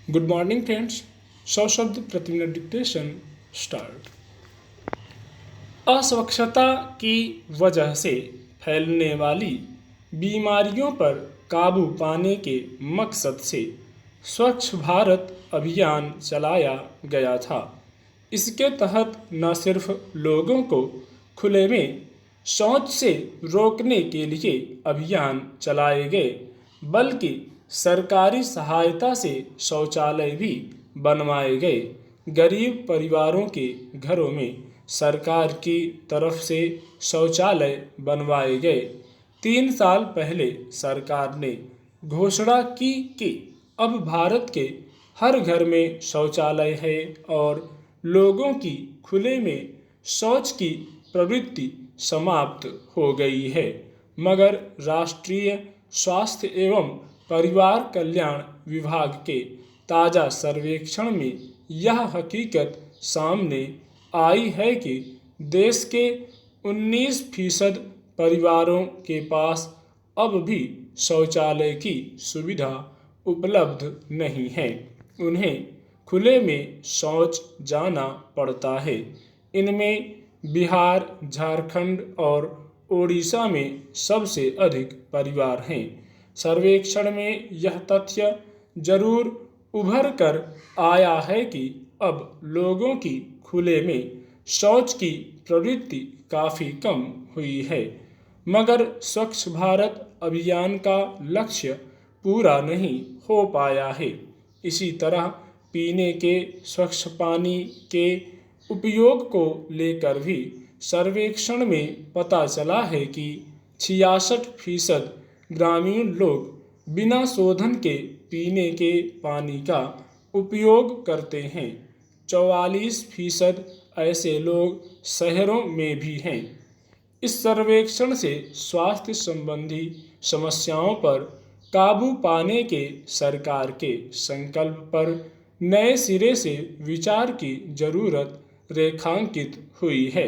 Good morning friends. 100 शब्द प्रति minute dictation start. अस्वच्छता की वजह से फैलने वाली बीमारियों पर काबू पाने के मकसद से स्वच्छ भारत अभियान चलाया गया था। इसके तहत न सिर्फ लोगों को खुले में शौच से रोकने के लिए अभियान चलाए गए, बल्कि सरकारी सहायता से शौचालय भी बनवाए गए। गरीब परिवारों के घरों में सरकार की तरफ से शौचालय बनवाए गए। 3 साल पहले सरकार ने घोषणा की कि अब भारत के हर घर में शौचालय है और लोगों की खुले में शौच की प्रवृत्ति समाप्त हो गई है। मगर राष्ट्रीय स्वास्थ्य एवं परिवार कल्याण विभाग के ताज़ा सर्वेक्षण में यह हकीकत सामने आई है कि देश के 19% परिवारों के पास अब भी शौचालय की सुविधा उपलब्ध नहीं है। उन्हें खुले में शौच जाना पड़ता है। इनमें बिहार, झारखंड और ओडिशा में सबसे अधिक परिवार हैं। सर्वेक्षण में यह तथ्य जरूर उभर कर आया है कि अब लोगों की खुले में शौच की प्रवृत्ति काफ़ी कम हुई है, मगर स्वच्छ भारत अभियान का लक्ष्य पूरा नहीं हो पाया है। इसी तरह पीने के स्वच्छ पानी के उपयोग को लेकर भी सर्वेक्षण में पता चला है कि 66% ग्रामीण लोग बिना शोधन के पीने के पानी का उपयोग करते हैं। 44% ऐसे लोग शहरों में भी हैं। इस सर्वेक्षण से स्वास्थ्य संबंधी समस्याओं पर काबू पाने के सरकार के संकल्प पर नए सिरे से विचार की जरूरत रेखांकित हुई है।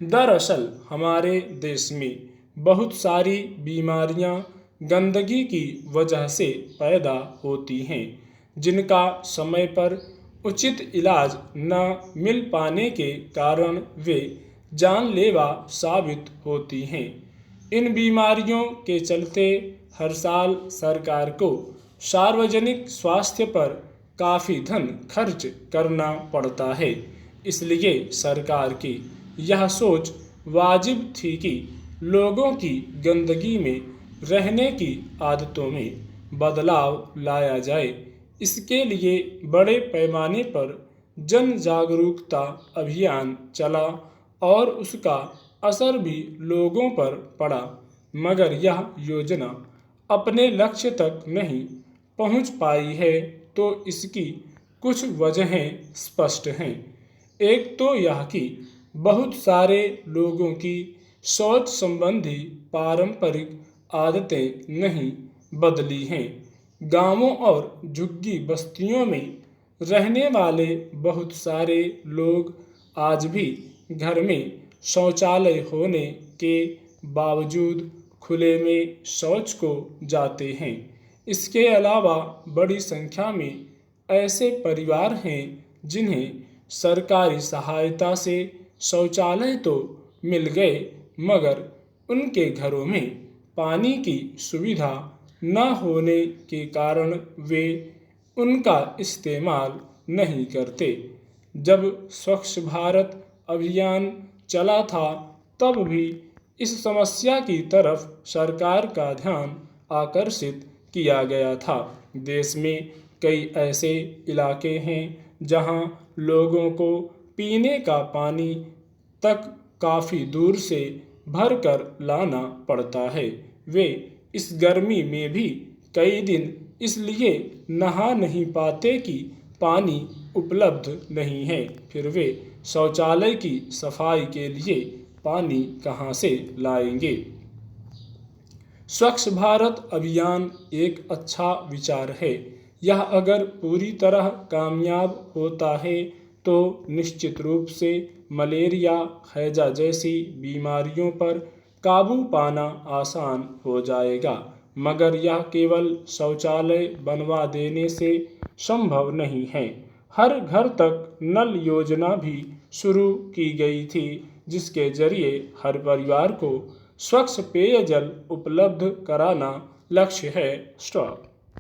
दरअसल हमारे देश में बहुत सारी बीमारियां गंदगी की वजह से पैदा होती हैं, जिनका समय पर उचित इलाज न मिल पाने के कारण वे जानलेवा साबित होती हैं। इन बीमारियों के चलते हर साल सरकार को सार्वजनिक स्वास्थ्य पर काफ़ी धन खर्च करना पड़ता है। इसलिए सरकार की यह सोच वाजिब थी कि लोगों की गंदगी में रहने की आदतों में बदलाव लाया जाए। इसके लिए बड़े पैमाने पर जन जागरूकता अभियान चला और उसका असर भी लोगों पर पड़ा, मगर यह योजना अपने लक्ष्य तक नहीं पहुंच पाई है। तो इसकी कुछ वजहें स्पष्ट हैं। एक तो यह कि बहुत सारे लोगों की शौच संबंधी पारंपरिक आदतें नहीं बदली हैं। गांवों और झुग्गी बस्तियों में रहने वाले बहुत सारे लोग आज भी घर में शौचालय होने के बावजूद खुले में शौच को जाते हैं। इसके अलावा बड़ी संख्या में ऐसे परिवार हैं जिन्हें सरकारी सहायता से शौचालय तो मिल गए, मगर उनके घरों में पानी की सुविधा न होने के कारण वे उनका इस्तेमाल नहीं करते। जब स्वच्छ भारत अभियान चला था तब भी इस समस्या की तरफ सरकार का ध्यान आकर्षित किया गया था। देश में कई ऐसे इलाके हैं जहां लोगों को पीने का पानी तक काफ़ी दूर से भर कर लाना पड़ता है। वे इस गर्मी में भी कई दिन इसलिए नहा नहीं पाते कि पानी उपलब्ध नहीं है। फिर वे शौचालय की सफाई के लिए पानी कहाँ से लाएंगे। स्वच्छ भारत अभियान एक अच्छा विचार है। यह अगर पूरी तरह कामयाब होता है तो निश्चित रूप से मलेरिया, हैजा जैसी बीमारियों पर काबू पाना आसान हो जाएगा। मगर यह केवल शौचालय बनवा देने से संभव नहीं है। हर घर तक नल योजना भी शुरू की गई थी, जिसके जरिए हर परिवार को स्वच्छ पेयजल उपलब्ध कराना लक्ष्य है। स्टॉप।